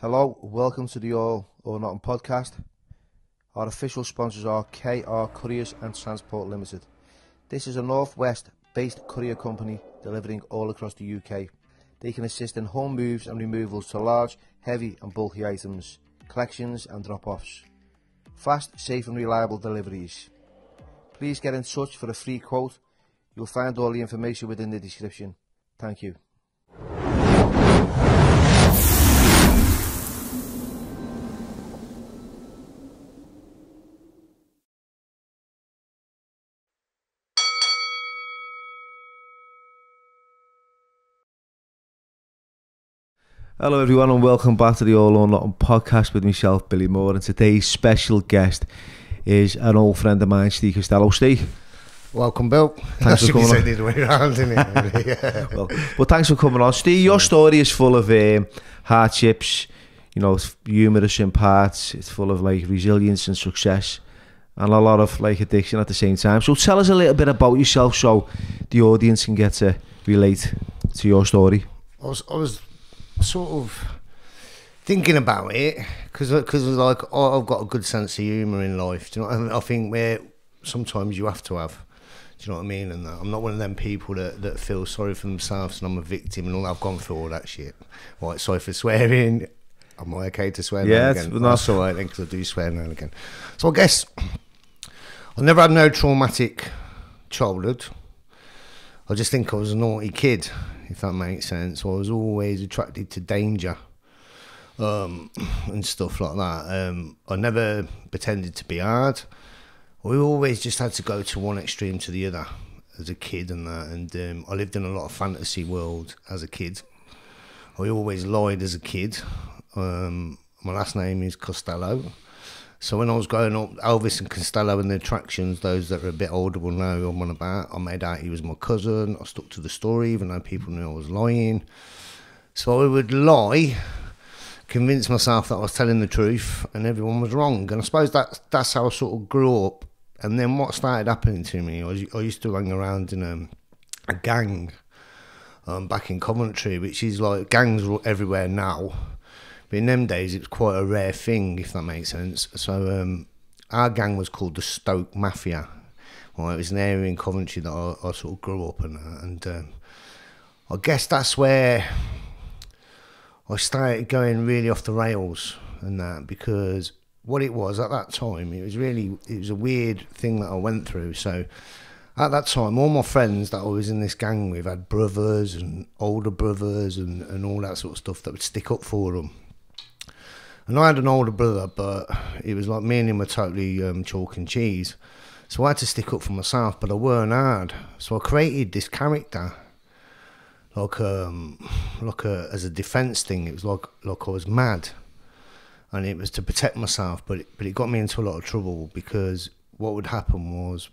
Hello, welcome to the All or Nothing podcast. Our official sponsors are KR Couriers and Transport Limited. This is a Northwest based courier company delivering all across the UK. They can assist in home moves and removals to large, heavy and bulky items, collections and drop-offs. Fast, safe and reliable deliveries. Please get in touch for a free quote. You'll find all the information within the description. Thank you. Hello everyone and welcome back to the All or Nothing podcast with myself, Billy Moore, and today's special guest is an old friend of mine, Ste Costello. Steve, welcome, Bill. Thanks for coming on. The other way around, isn't it? Yeah. Well, thanks for coming on, Steve. Your story is full of hardships, you know, it's humorous in parts, it's full of like resilience and success and a lot of like addiction at the same time. So tell us a little bit about yourself so the audience can get to relate to your story. I was sort of thinking about it because like I've got a good sense of humour in life. Do you know what I mean? I think where sometimes you have to have. Do you know what I mean? And I'm not one of them people that feel sorry for themselves and I'm a victim and all. I've gone through all that shit. Right, sorry for swearing. Am I okay to swear now and again? That's all right then, because I do swear now and again. So I guess I never had no traumatic childhood. I just think I was a naughty kid, if that makes sense. I was always attracted to danger and stuff like that. I never pretended to be hard. We always just had to go to one extreme to the other as a kid and that. And I lived in a lot of fantasy world as a kid. I always lied as a kid. My last name is Costello. So when I was growing up, Elvis and Costello and the attractions, those that are a bit older will know who I'm on about. I made out he was my cousin. I stuck to the story, even though people knew I was lying. So I would lie, convince myself that I was telling the truth, and everyone was wrong. And I suppose that's how I sort of grew up. And then what started happening to me, I used to hang around in a gang back in Coventry, which is like gangs everywhere now. But in them days, it was quite a rare thing, if that makes sense. So our gang was called the Stoke Mafia. Well, it was an area in Coventry that I sort of grew up in. And I guess that's where I started going really off the rails and that, because what it was at that time, it was a weird thing that I went through. So at that time, all my friends that I was in this gang with had brothers and older brothers and all that sort of stuff that would stick up for them. And I had an older brother, but it was like me and him were totally chalk and cheese. So I had to stick up for myself, but I weren't hard. So I created this character, as a defence thing. It was like I was mad, and it was to protect myself. But it got me into a lot of trouble, because what would happen was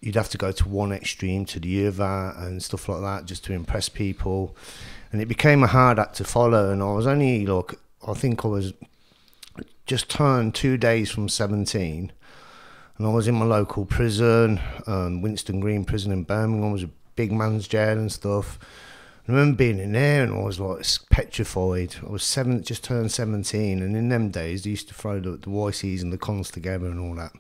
you'd have to go to one extreme to the other and stuff like that just to impress people, and it became a hard act to follow. And I was only like, I think I was just turned 2 days from 17, and I was in my local prison, Winston Green prison in Birmingham. It was a big man's jail and stuff. I remember being in there and I was like petrified. I was just turned 17, and in them days they used to throw the YCs and the cons together and all that.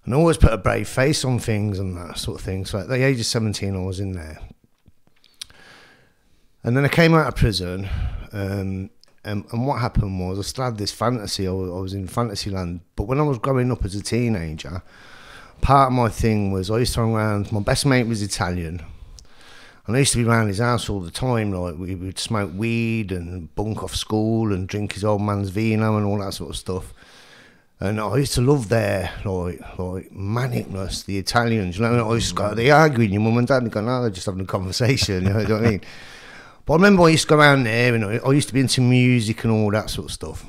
And I always put a brave face on things and that sort of thing. So at the age of 17 I was in there. And then I came out of prison, and what happened was I still had this fantasy. I was in Fantasyland. But when I was growing up as a teenager, part of my thing was I used to hang around. My best mate was Italian, and I used to be around his house all the time. Like, we would smoke weed and bunk off school and drink his old man's vino and all that sort of stuff. And I used to love their like manicness, the Italians. You know, I used to go, "Are they arguing, your mum and dad?" And they go, "No, they're just having a conversation." You know what I mean? But I remember I used to go around there, and I used to be into music and all that sort of stuff.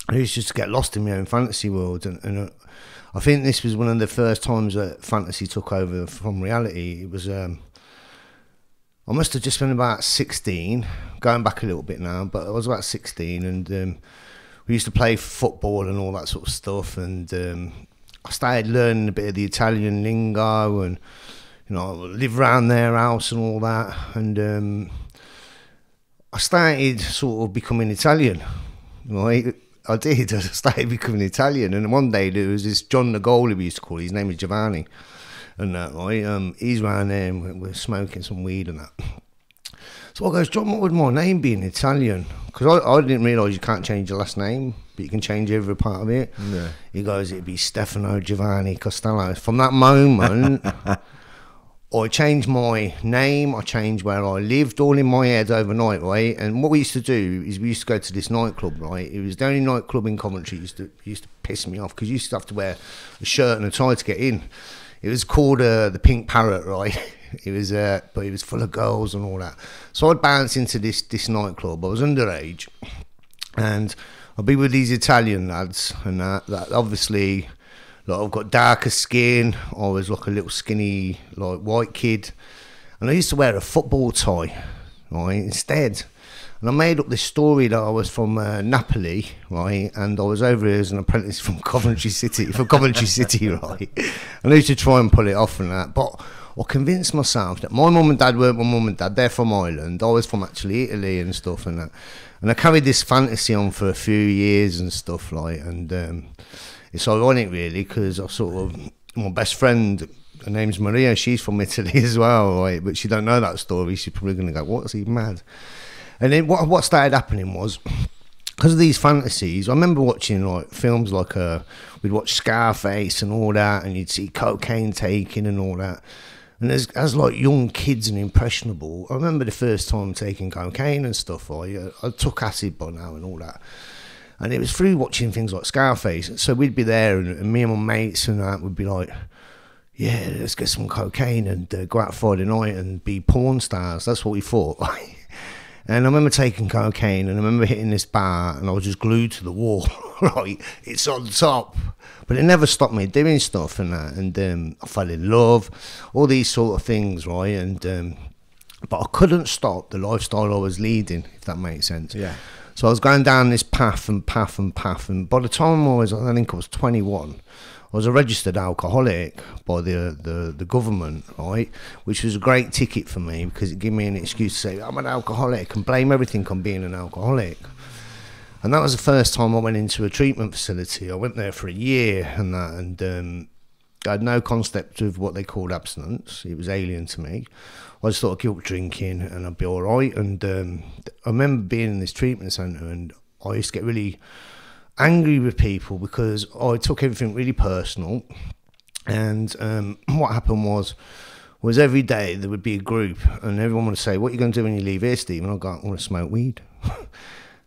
I used just to get lost in my own fantasy world, and I think this was one of the first times that fantasy took over from reality. It was I must have just been about 16, going back a little bit now, but I was about 16, and we used to play football and all that sort of stuff, and I started learning a bit of the Italian lingo, and you know, live around their house and all that, and I started sort of becoming Italian, right? I did. I started becoming Italian, and one day there was this John the goalie we used to call. His name is Giovanni, and that, right? He's round there, and we're smoking some weed and that. So I goes, John, what would my name be in Italian? Because I didn't realise you can't change your last name, but you can change every part of it. Yeah. He goes, it'd be Stefano Giovanni Costello. From that moment, I changed my name, I changed where I lived, all in my head overnight, right? And what we used to do is we used to go to this nightclub, right? It was the only nightclub in Coventry. It used to piss me off because you used to have to wear a shirt and a tie to get in. It was called the Pink Parrot, right? It was, but it was full of girls and all that. So I'd bounce into this nightclub. I was underage, and I'd be with these Italian lads, and that obviously, like, I've got darker skin. I was like a little skinny, like, white kid, and I used to wear a football tie, right, instead. And I made up this story that I was from Napoli, right, and I was over here as an apprentice from Coventry City, right. And I used to try and pull it off and that, but I convinced myself that my mum and dad weren't my mum and dad. They're from Ireland. I was from actually Italy and stuff and that. And I carried this fantasy on for a few years and stuff, like, and it's ironic really because I sort of, my best friend, her name's Maria, she's from Italy as well, right, but she don't know that story. She's probably going to go, what's he mad? And then what started happening was, because of these fantasies, I remember watching like films like we'd watch Scarface and all that, and you'd see cocaine taking and all that. And as like young kids and impressionable, I remember the first time taking cocaine and stuff. I took acid by now and all that. And it was through watching things like Scarface. So we'd be there, and me and my mates and that would be like, yeah, let's get some cocaine and go out Friday night and be porn stars. That's what we thought. And I remember taking cocaine, and I remember hitting this bar, and I was just glued to the wall, right? It's on top. But it never stopped me doing stuff and that. And I fell in love, all these sort of things, right? And but I couldn't stop the lifestyle I was leading, if that makes sense. Yeah. So I was going down this path. And by the time I think I was 21, I was a registered alcoholic by the government, right? Which was a great ticket for me because it gave me an excuse to say, I'm an alcoholic and blame everything on being an alcoholic. And that was the first time I went into a treatment facility. I went there for a year and that, and I had no concept of what they called abstinence. It was alien to me. I just thought I'd keep drinking and I'd be all right. And I remember being in this treatment centre, and I used to get really angry with people because I took everything really personal. And what happened was every day there would be a group, and everyone would say, what are you going to do when you leave here, Steve? And I'd go, I want to smoke weed.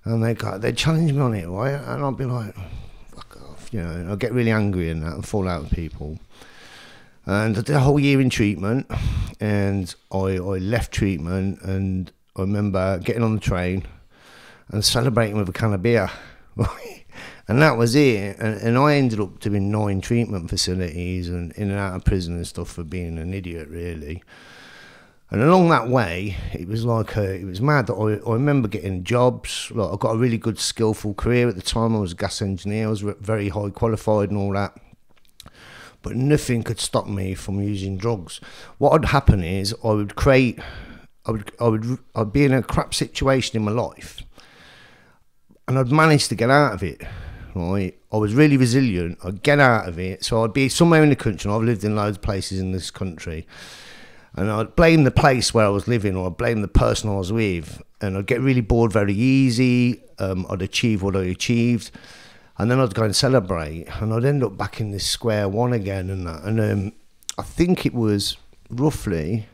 And they'd challenge me on it, right? And I'd be like, fuck off, you know, and I'd get really angry and that and fall out with people. And I did a whole year in treatment, and I left treatment, and I remember getting on the train and celebrating with a can of beer, right? And that was it. And I ended up doing 9 treatment facilities and in and out of prison and stuff for being an idiot, really. And along that way, it was like it was mad. I remember getting jobs. Like, I got a really good, skillful career at the time. I was a gas engineer. I was very high qualified and all that. But nothing could stop me from using drugs. What would happen is I'd be in a crap situation in my life, and I'd manage to get out of it. Right, I was really resilient. I'd get out of it. So I'd be somewhere in the country, and I've lived in loads of places in this country. And I'd blame the place where I was living, or I'd blame the person I was with, and I'd get really bored very easy. I'd achieve what I achieved, and then I'd go and celebrate, and I'd end up back in this square one again and that. And I think it was roughly,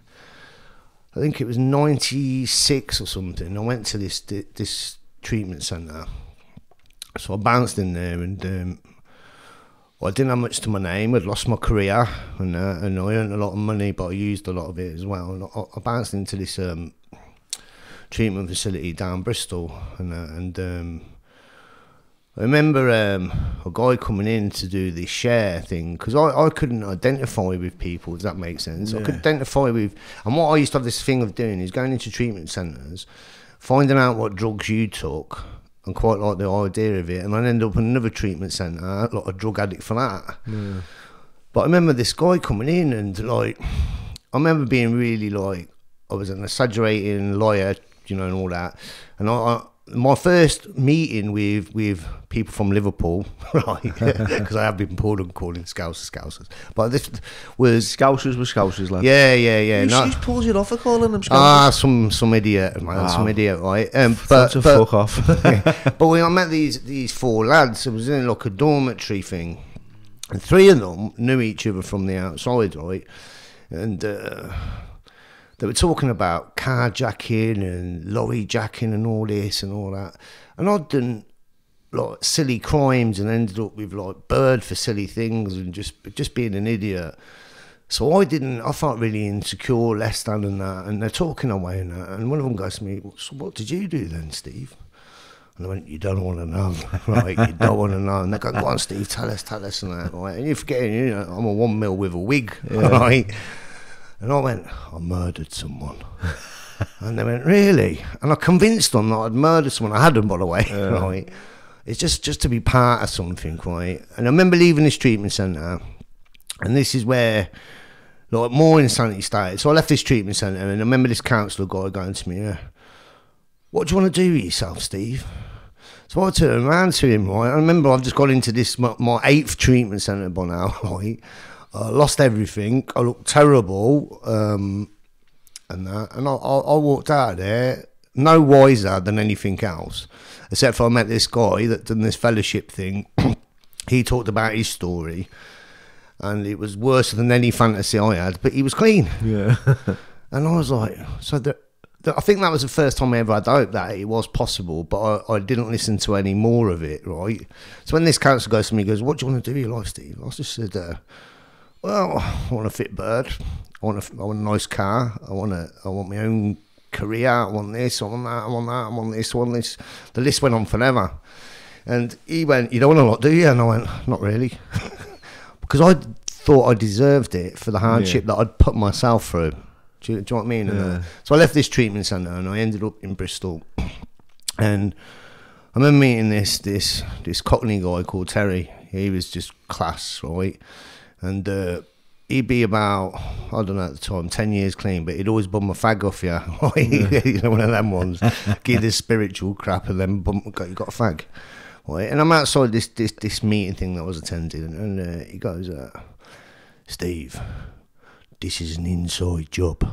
96 or something. I went to this treatment centre, so I bounced in there, and I didn't have much to my name. I'd lost my career, and I earned a lot of money, but I used a lot of it as well. And I bounced into this treatment facility down Bristol, and I remember a guy coming in to do this share thing, because I couldn't identify with people, if that makes sense. Yeah. I could identify with, and what I used to have this thing of doing is going into treatment centres, finding out what drugs you took, and quite like the idea of it, and I'd end up in another treatment centre, like a drug addict for that. Yeah. But I remember this guy coming in, and like, I remember being really like, I was an exaggerating liar, you know, and all that. And my first meeting with people from Liverpool, right, because I have been bored of calling Scousers, but this was... Scousers, lad. Yeah. Who pulls you off for calling them Scousers? Some idiot, man, some idiot, right? But fuck off. But when I met these four lads, it was in like a dormitory thing, and three of them knew each other from the outside, right? And they were talking about carjacking and lorry jacking and all this and all that. And I'd done like silly crimes and ended up with like bird for silly things and just being an idiot. So I felt really insecure, less than and that. And they're talking away and that. And one of them goes to me, so what did you do then, Steve? And I went, you don't want to know, right? You don't want to know. And they go, go on, Steve, tell us and that, right? And you're forgetting, you know, I'm a 1 mil with a wig, right? And I went, I murdered someone. And they went, really? And I convinced them that I'd murdered someone. I hadn't, by the way, right? It's just to be part of something, right? And I remember leaving this treatment centre, and this is where, like, more insanity started. So I left this treatment centre, and I remember this counsellor guy going to me, what do you want to do with yourself, Steve? So I turned around to him, right? I remember I've just got into this, my 8th treatment centre by now, right? Lost everything. I looked terrible, and that. And I walked out of there no wiser than anything else, except for I met this guy that done this fellowship thing. He talked about his story, and it was worse than any fantasy I had. But he was clean. Yeah. And I was like, so I think that was the first time I ever had hope that it was possible, but I didn't listen to any more of it, right? So when this counsellor goes to me, he goes, what do you want to do with your life, Steve? I just said, well, I want a fit bird. I want a nice car. I want my own career. I want this. I want that. I want that. I want this. I want this. The list went on forever. And he went, you don't want a lot, do you? And I went, not really, because I thought I deserved it for the hardship that I'd put myself through. Do you know what I mean? Yeah. So I left this treatment centre and I ended up in Bristol. And I remember meeting this Cockney guy called Terry. He was just class, right? And he'd be about, I don't know at the time, 10 years clean, but he'd always bum a fag off you. Right? You know, one of them ones. Give this spiritual crap and then you got a fag. Right? And I'm outside this meeting thing that I was attending, and he goes, Steve, this is an inside job.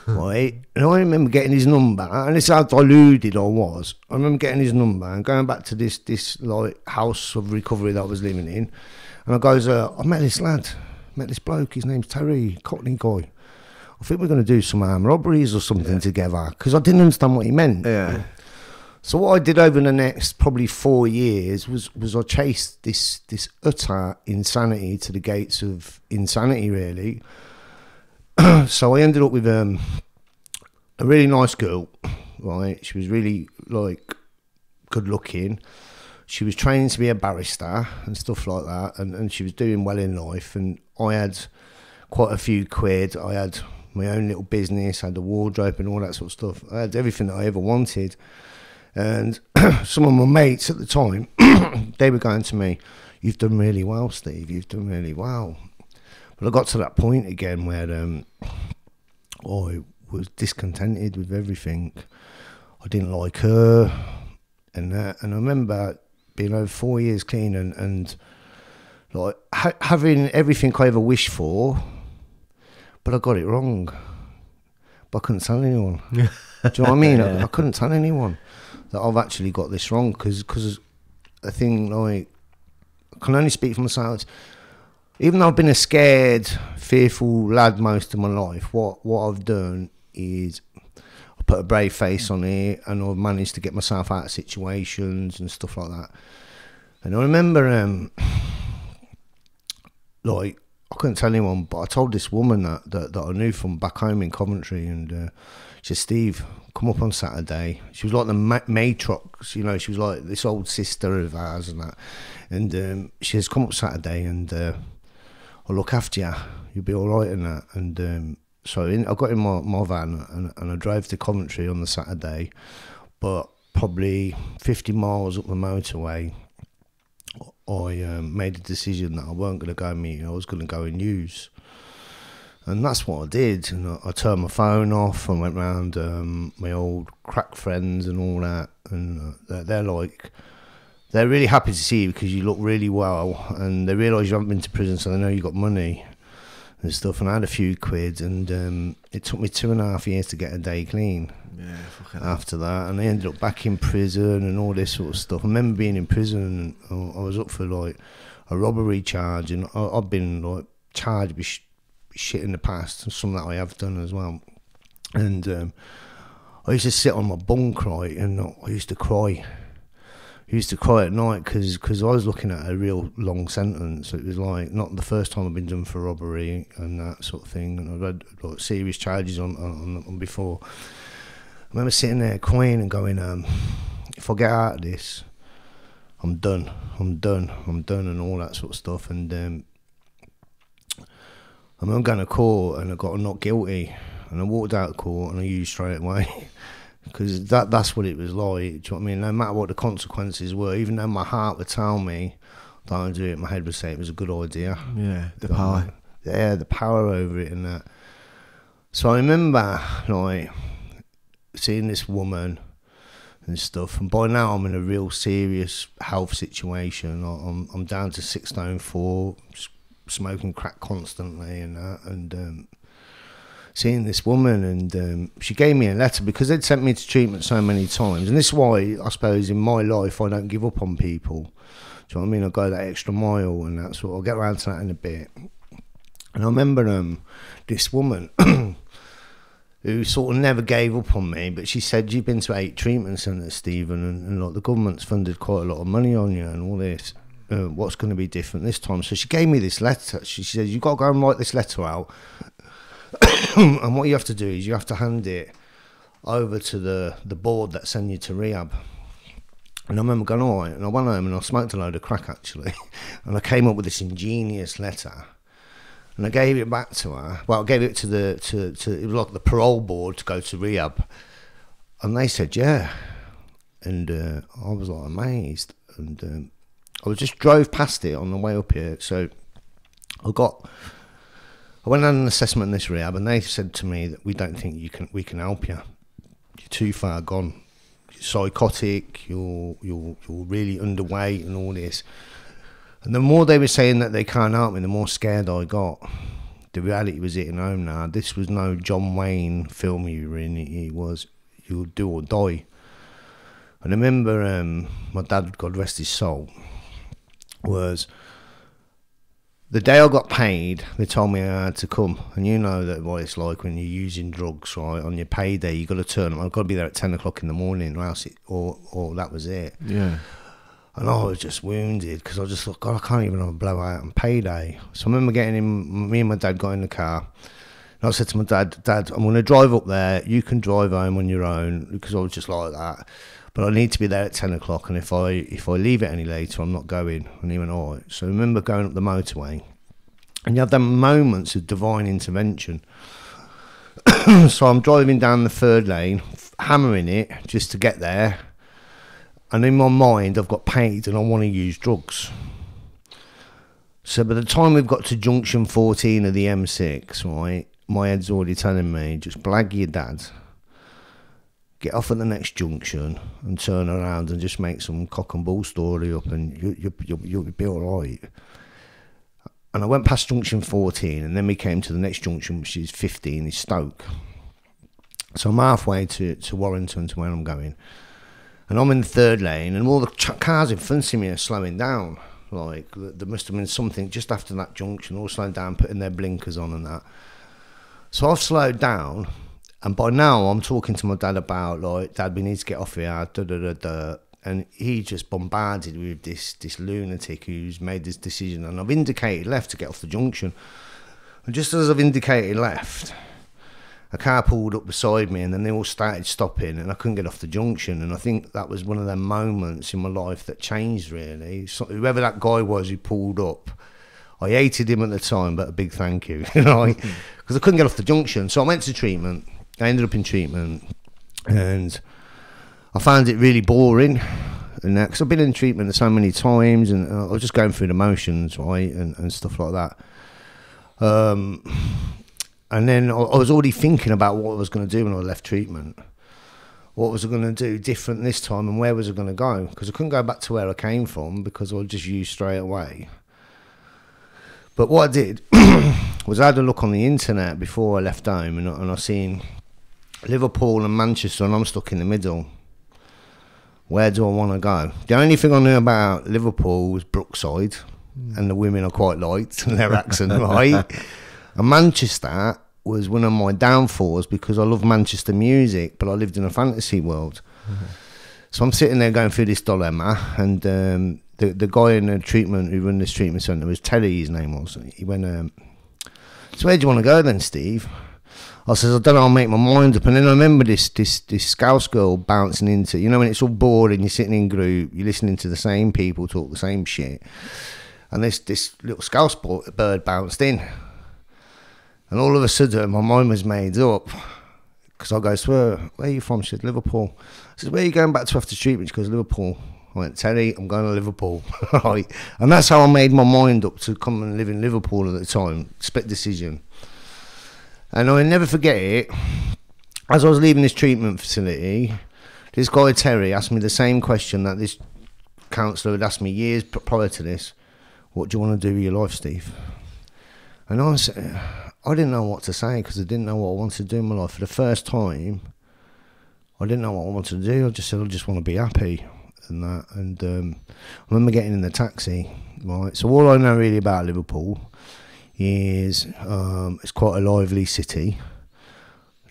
Right? And I remember getting his number, and this is how deluded I was. I remember getting his number and going back to this like house of recovery that I was living in. And I goes, I met this lad, this bloke, his name's Terry, Cockney guy. I think we're going to do some armed robberies or something together, because I didn't understand what he meant. Yeah. So what I did over the next probably 4 years was I chased this utter insanity to the gates of insanity, really. So I ended up with a really nice girl, right? She was really, like, good looking. She was training to be a barrister and stuff like that, and she was doing well in life. And I had quite a few quid. I had my own little business, I had a wardrobe and all that sort of stuff. I had everything that I ever wanted. And some of my mates at the time, they were going to me, you've done really well, Steve, you've done really well. But I got to that point again where I was discontented with everything. I didn't like her and that. And I remember being over 4 years clean and like having everything I ever wished for, but I got it wrong. But I couldn't tell anyone. Do you know what I mean? Yeah. I couldn't tell anyone that I've actually got this wrong, because I think, like, I can only speak for myself. Even though I've been a scared, fearful lad most of my life, what I've done is I put a brave face on it, and I've managed to get myself out of situations and stuff like that. And I remember, like, I couldn't tell anyone, but I told this woman that I knew from back home in Coventry, and she said, Steve, come up on Saturday. She was like the matrox, you know, she was like this old sister of ours and that. And she says, come up Saturday and I'll look after you. You'll be all right in that. And so I got in my van and I drove to Coventry on the Saturday, but probably 50 miles up the motorway, I made a decision that I weren't going to go meeting, I was going to go and use. And that's what I did. And I turned my phone off and went round my old crack friends and all that. And they're really happy to see you because you look really well. And they realise you haven't been to prison, so they know you got money and stuff. And I had a few quid, and it took me 2.5 years to get a day clean. Yeah, fucking after that, and I ended up back in prison and all this sort of stuff. I remember being in prison, and I was up for like a robbery charge, and I've been like charged with shit in the past, and some that I have done as well. And I used to sit on my bunk, right, and I used to cry. I used to cry at night because I was looking at a real long sentence. It was like not the first time I've been done for robbery and that sort of thing, and I've had like serious charges on before. I remember sitting there crying and going, if I get out of this, I'm done, and all that sort of stuff. And I remember going to court and I got not guilty, and I walked out of court and I used straight away because that's what it was like. Do you know what I mean? No matter what the consequences were, even though my heart would tell me don't do it, my head would say it was a good idea. Yeah, the power. Yeah, the power over it and that. So I remember like seeing this woman and stuff, and by now I'm in a real serious health situation. I'm down to 6 stone 4, smoking crack constantly and that, and seeing this woman, and she gave me a letter because they'd sent me to treatment so many times, and this is why I suppose in my life I don't give up on people. Do you know what I mean? I go that extra mile and that sort. I'll get around to that in a bit. And I remember this woman who sort of never gave up on me, but she said, you've been to 8 treatment centres, Stephen, and like the government's funded quite a lot of money on you and all this. What's going to be different this time? So she gave me this letter. She said, you've got to go and write this letter out. And what you have to do is you have to hand it over to the board that send you to rehab. And I remember going, all right, and I went home and I smoked a load of crack, actually. And I came up with this ingenious letter. And I gave it back to her. Well, I gave it to it was like the parole board to go to rehab. And they said, yeah. And I was like amazed. And I just drove past it on the way up here. So I went on an assessment in this rehab, and they said to me that we don't think we can help you. You're too far gone. You're psychotic, you're really underweight and all this. And the more they were saying that they can't help me, the more scared I got. The reality was hitting home now. This was no John Wayne film you were in. It was, you'll do or die. And I remember my dad, God rest his soul, was the day I got paid, they told me I had to come. And you know that what it's like when you're using drugs, right? On your payday, you've got to turn up. I've got to be there at 10 o'clock in the morning, or else or that was it. Yeah. And I was just wounded because I just thought, God, I can't even have a blowout on payday. So I remember me and my dad got in the car. And I said to my dad, I'm going to drive up there. You can drive home on your own, because I was just like that. But I need to be there at 10 o'clock. And if I leave it any later, I'm not going. And he went, all right. So I remember going up the motorway. And you have them moments of divine intervention. So I'm driving down the 3rd lane, hammering it just to get there. And in my mind, I've got paid and I want to use drugs. So by the time we've got to junction 14 of the M6, right, my head's already telling me, just blag your dad, get off at the next junction and turn around and just make some cock and bull story up, and you'll be all right. And I went past junction 14, and then we came to the next junction, which is 15, is Stoke. So I'm halfway to Warrington, to where I'm going. And I'm in the 3rd lane, and all the cars in front of me are slowing down. Like, there must have been something just after that junction, all slowing down, putting their blinkers on and that. So I've slowed down, and by now I'm talking to my dad about, like, Dad, we need to get off here, da-da-da-da. And he just bombarded with this lunatic who's made this decision. And I've indicated left to get off the junction. And just as I've indicated left, a car pulled up beside me, and then they all started stopping, and I couldn't get off the junction. And I think that was one of them moments in my life that changed, really. So whoever that guy was who pulled up, I hated him at the time, but a big thank you, you know, because I couldn't get off the junction. So I went to treatment. I ended up in treatment, and I found it really boring. And because I've been in treatment so many times, and I was just going through the motions, right, and stuff like that. And then I was already thinking about what I was going to do when I left treatment. What was I going to do different this time, and where was I going to go? Because I couldn't go back to where I came from because I was just used straight away. But what I did was I had a look on the internet before I left home, and I seen Liverpool and Manchester, and I'm stuck in the middle. Where do I want to go? The only thing I knew about Liverpool was Brookside, and the women I quite liked, and their accent, right? And Manchester was one of my downfalls because I love Manchester music, but I lived in a fantasy world. So I'm sitting there going through this dilemma, and the guy in the treatment who run this treatment centre was Terry, his name was. He went, so where do you want to go then, Steve? I says, I don't know, I'll make my mind up. And then I remember this Scouse girl bouncing into, you know, when it's all boring, you're sitting in group, you're listening to the same people talk the same shit. And this little Scouse bird bounced in. And all of a sudden, my mind was made up. Because I go, where are you from? She said, Liverpool. I said, where are you going back to after treatment? She goes, Liverpool. I went, Terry, I'm going to Liverpool. Right. And that's how I made my mind up to come and live in Liverpool at the time. Split decision. And I'll never forget it. As I was leaving this treatment facility, this guy, Terry, asked me the same question that this counsellor had asked me years prior to this. What do you want to do with your life, Steve? And I said, I didn't know what to say because I didn't know what I wanted to do in my life. For the first time, I didn't know what I wanted to do. I just said, I just want to be happy and that. And I remember getting in the taxi, right? So all I know really about Liverpool is it's quite a lively city.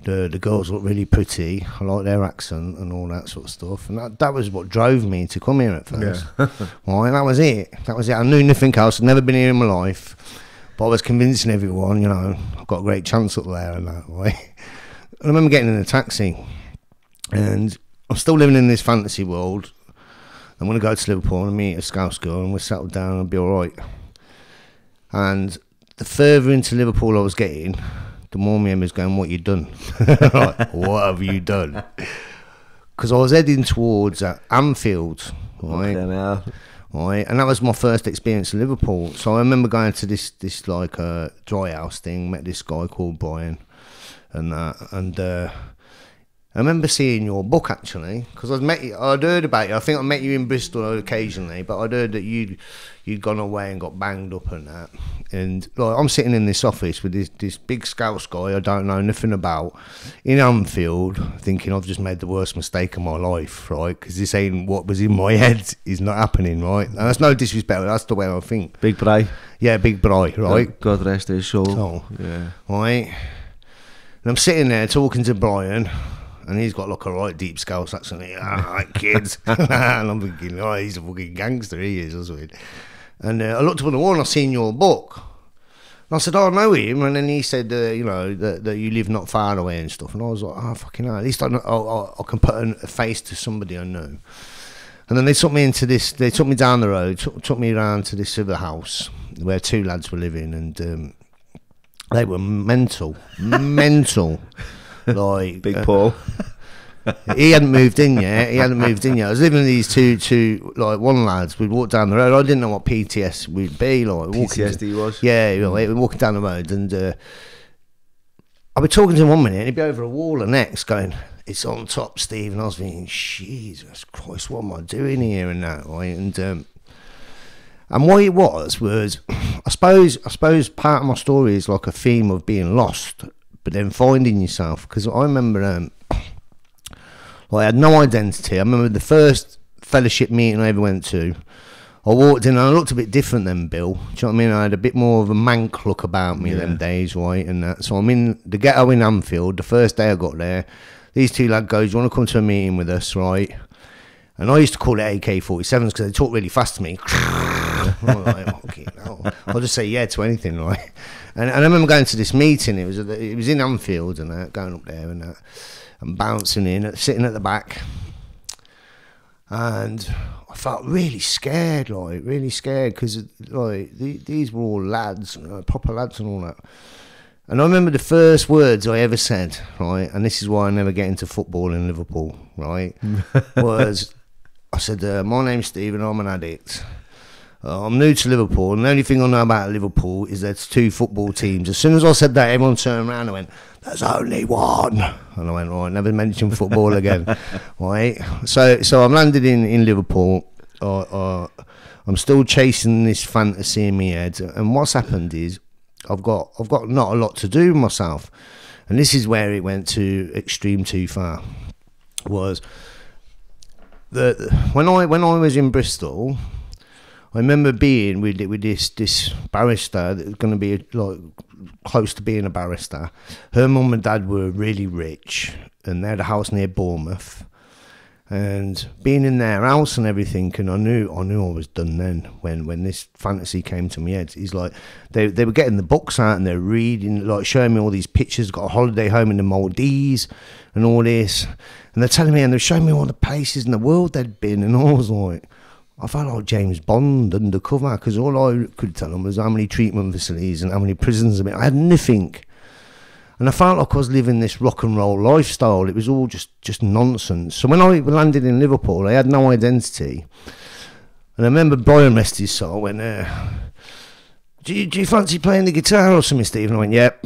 The girls look really pretty. I like their accent and all that sort of stuff. And that was what drove me to come here at first. Yeah. Right, that was it. I knew nothing else. I'd never been here in my life. But I was convincing everyone, you know, I've got a great chance up there and that way. And I remember getting in a taxi. And I'm still living in this fantasy world. I'm going to go to Liverpool and meet a Scouse girl and we'll settle down and be all right. And the further into Liverpool I was getting, the more me was going, what you done? Like, what have you done? Because I was heading towards Anfield, right? Okay, now. Right, and that was my first experience in Liverpool. So I remember going to this like dry house thing, met this guy called Brian, and I remember seeing your book actually, because I'd heard about you. I think I met you in Bristol occasionally, but I'd heard that you'd gone away and got banged up and that. And like, I'm sitting in this office with this big Scouse guy I don't know nothing about in Anfield, thinking I've just made the worst mistake of my life, right? Because this ain't what was in my head is not happening, right? And that's no disrespect, that's the way I think. Big Bry. Yeah, Big Bry, right? God rest his soul. Oh, yeah. Right. And I'm sitting there talking to Brian. And he's got like a right deep Scouse accent. Right, kids. And I'm thinking, oh, he's a fucking gangster, he is, or something. And I looked up on the wall and I seen your book. And I said, oh, I know him. And then he said, you know, that you live not far away and stuff. And I was like, oh, fucking hell. At least I can put a face to somebody I know. And then they took me down the road, took me around to this other house where two lads were living. And they were mental. Like Big Paul. He hadn't moved in yet. I was living with these two like one lads. We'd walk down the road. I didn't know what PTS would be like. PTSD was? Yeah, you know, we're walking down the road and I'd be talking to him 1 minute and he'd be over a wall the next going, it's on top, Steve. And I was thinking, Jesus Christ, what am I doing here and that, right? And what it was I suppose part of my story is like a theme of being lost, but then finding yourself. Because I remember I had no identity. I remember the first fellowship meeting I ever went to. I walked in and I looked a bit different than Bill. Do you know what I mean? I had a bit more of a mank look about me them days, right? And that. So I'm in the ghetto in Anfield. The first day I got there, these two lads go, do you want to come to a meeting with us, right? And I used to call it AK-47s because they talk really fast to me. I'm like, okay, no. I'll just say yeah to anything, right? And I remember going to this meeting. It was in Anfield and that, going up there and that, and bouncing in, sitting at the back. And I felt really scared, because like these were all lads, proper lads and all that. And I remember the first words I ever said, right, and this is why I never get into football in Liverpool, right, was I said, my name's Steve and I'm an addict. I'm new to Liverpool, and the only thing I know about Liverpool is there's 2 football teams. As soon as I said that, everyone turned around and went, "There's only one." And I went, right, never mention football again. Right. So I'm landed in Liverpool. I'm still chasing this fantasy in my head, and what's happened is I've got not a lot to do with myself, and this is where it went to extreme too far. Was when I was in Bristol, I remember being with this barrister that was going to be like close to being a barrister. Her mum and dad were really rich, and they had a house near Bournemouth. And being in their house and everything, and I knew I was done then when this fantasy came to my head. It's like they were getting the books out and they're reading, like showing me all these pictures, got a holiday home in the Maldives and all this. And they're telling me, and they're showing me all the places in the world they'd been, and I was like, I felt like James Bond undercover, because all I could tell them was how many treatment facilities and how many prisons I've been. I had nothing. And I felt like I was living this rock and roll lifestyle. It was all just nonsense. So when I landed in Liverpool, I had no identity. And I remember Brian rest his soul went, do you fancy playing the guitar or something, Steve? And I went, yep.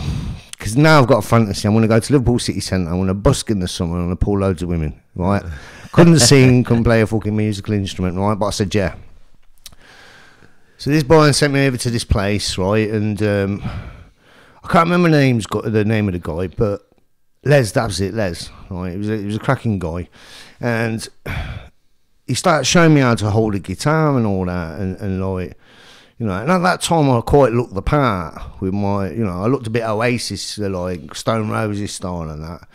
Because now I've got a fantasy. I'm going to go to Liverpool City Centre. I'm going to busk in the summer. I'm going to pull loads of women, right? Couldn't sing, couldn't play a fucking musical instrument, right? But I said, yeah. So this Brian sent me over to this place, right? And I can't remember the name of the guy, but Les, that was it, Les. Right? He was a cracking guy, and he started showing me how to hold a guitar and all that, and like, you know. And at that time, I quite looked the part with my, you know, I looked a bit Oasis, like Stone Roses style and that.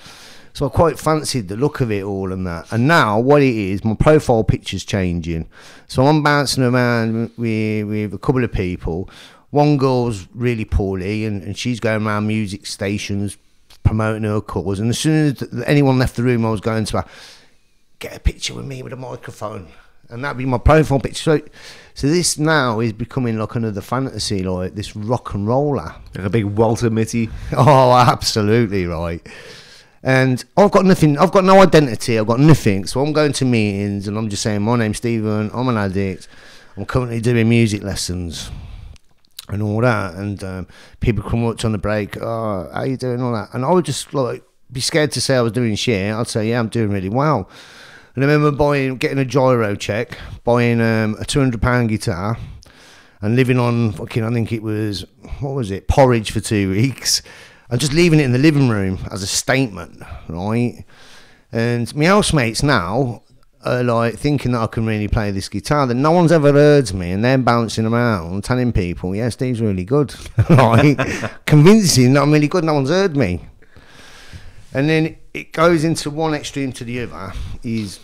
So I quite fancied the look of it all and that. And now what it is, my profile picture's changing. So I'm bouncing around with a couple of people. One girl's really poorly, and she's going around music stations promoting her cause. And as soon as anyone left the room, I was going to her, get a picture with me with a microphone. And that'd be my profile picture. So this now is becoming like another fantasy, like this rock and roller. Like a big Walter Mitty. Oh, absolutely right. And I've got nothing, I've got no identity, I've got nothing. So I'm going to meetings and I'm just saying, my name's Stephen, I'm an addict, I'm currently doing music lessons and all that. And people come up on the break, oh, how you doing, all that. And I would just like be scared to say I was doing shit. I'd say, yeah, I'm doing really well. And I remember getting a gyro check, buying a £200 guitar and living on fucking, I think it was, what was it, porridge for 2 weeks. And just leaving it in the living room as a statement, right? And my housemates now are like thinking that I can really play this guitar, that no one's ever heard me, and they're bouncing around telling people, yeah, Steve's really good, right? Convincing that I'm really good, no one's heard me. And then it goes into one extreme to the other, is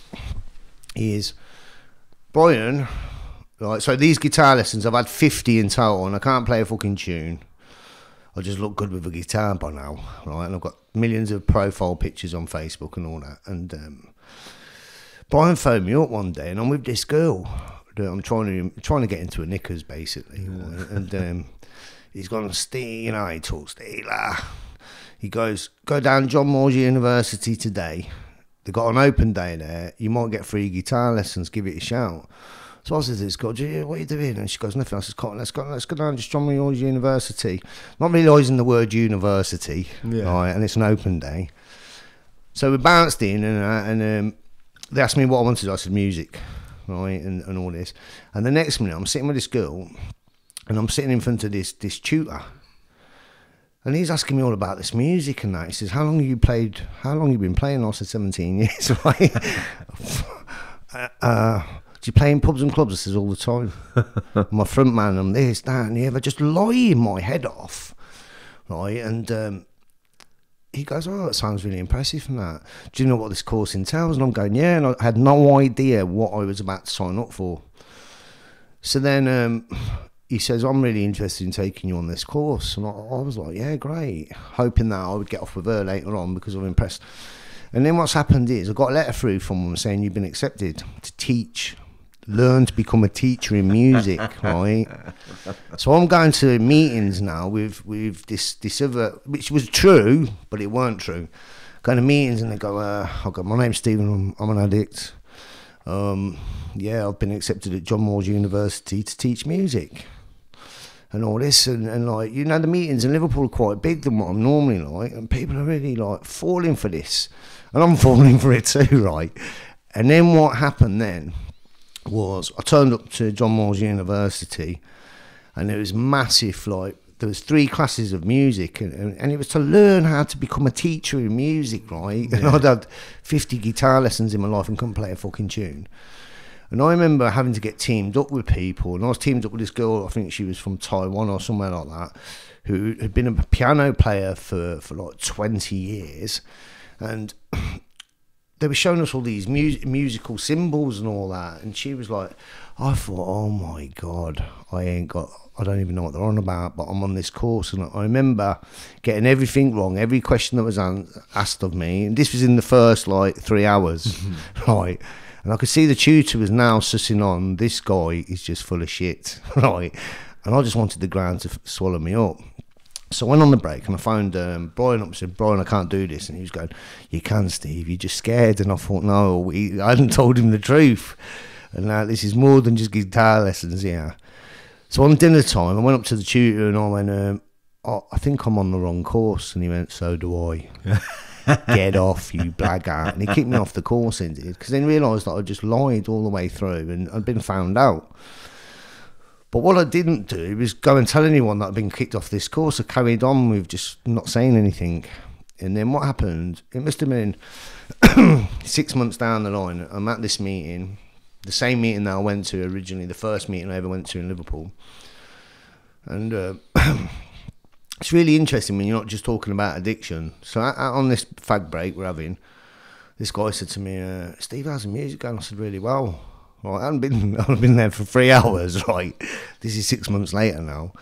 Brian, right? So these guitar lessons, I've had 50 in total, and I can't play a fucking tune. I just look good with a guitar by now, right? And I've got millions of profile pictures on Facebook and all that. And Brian phoned me up one day, and I'm with this girl that I'm trying to get into a knickers, basically. And he's gone, Steve, you know, he talks Steeler. He goes, go down John Moores University today. They've got an open day there. You might get free guitar lessons. Give it a shout. So I said to this girl, what are you doing? And she goes, nothing. I said, let's go down to John Moores University. Not realising the word university, yeah. Right? And it's an open day. So we bounced in, and they asked me what I wanted. I said, music, right, and all this. And the next minute, I'm sitting with this girl, and I'm sitting in front of this tutor. And he's asking me all about this music and that. He says, how long have you been playing? I said, 17 years, right? Do you play in pubs and clubs? I says, all the time. My front man, I'm this, that, and the other, just lying my head off, right? And he goes, oh, that sounds really impressive and that. Do you know what this course entails? And I'm going, yeah, and I had no idea what I was about to sign up for. So then he says, I'm really interested in taking you on this course. And I was like, yeah, great. Hoping that I would get off with her later on because I'm impressed. And then what's happened is I got a letter through from them saying you've been accepted to teach. Learn to become a teacher in music, right? So I'm going to meetings now with this other, which was true, but it weren't true. Going to meetings and they go, my name's Stephen, I'm an addict. yeah, I've been accepted at John Moores University to teach music and all this, and like, you know, the meetings in Liverpool are quite big than what I'm normally like, and people are really like falling for this, and I'm falling for it too, right? And then what happened then was I turned up to John Moores University, and it was massive. Like, there was 3 classes of music, and it was to learn how to become a teacher in music, right? Yeah. And I'd had 50 guitar lessons in my life and couldn't play a fucking tune. And I remember having to get teamed up with people, and I was teamed up with this girl, I think she was from Taiwan or somewhere like that, who had been a piano player for like 20 years, and they were showing us all these musical symbols and all that, and she was like, I thought, oh my God, I don't even know what they're on about, but I'm on this course. And I remember getting everything wrong, every question that was asked of me, and this was in the first like 3 hours, right? And I could see the tutor was now sussing on, this guy is just full of shit, right? And I just wanted the ground to swallow me up. So I went on the break and I phoned Brian up and said, Brian, I can't do this. And he was going, you can, Steve, you're just scared. And I thought, no, I hadn't told him the truth. And now this is more than just guitar lessons here. So on dinner time, I went up to the tutor and I went, I think I'm on the wrong course. And he went, so do I. Get off, you blackguard. And he kicked me off the course, he did, because then realised that I just lied all the way through and I'd been found out. But what I didn't do was go and tell anyone that I'd been kicked off this course. I carried on with just not saying anything. And then what happened, it must have been 6 months down the line, I'm at this meeting, the same meeting that I went to originally, the first meeting I ever went to in Liverpool. And it's really interesting when you're not just talking about addiction. So on this fag break we're having, this guy said to me, Steve, how's the music going? I said, really well. Well, I haven't been there for 3 hours, right? This is 6 months later now.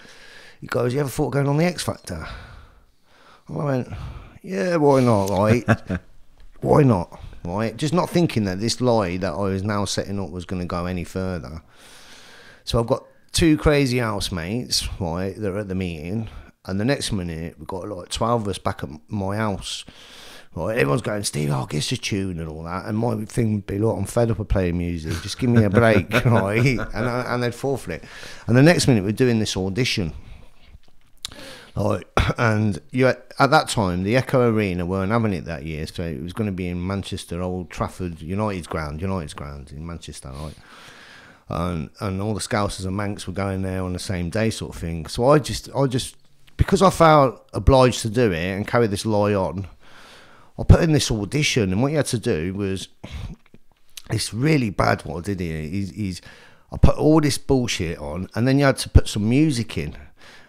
He goes, you ever thought of going on the X Factor? I went, yeah, why not, right? Why not, right? Just not thinking that this lie that I was now setting up was going to go any further. So I've got 2 crazy housemates, right, that are at the meeting. And the next minute, we've got like 12 of us back at my house. Right, everyone's going, Steve, I'll get a tune and all that. And my thing would be, look, I'm fed up of playing music. Just give me a break, right? And they'd fall for it. And the next minute, we're doing this audition. Like, and at that time, the Echo Arena weren't having it that year. So it was going to be in Manchester, Old Trafford, United's ground in Manchester, right? And all the Scousers and Manx were going there on the same day, sort of thing. So I just because I felt obliged to do it and carry this lie on, I put in this audition, and what you had to do was, it's really bad what I did here, is I put all this bullshit on, and then you had to put some music in.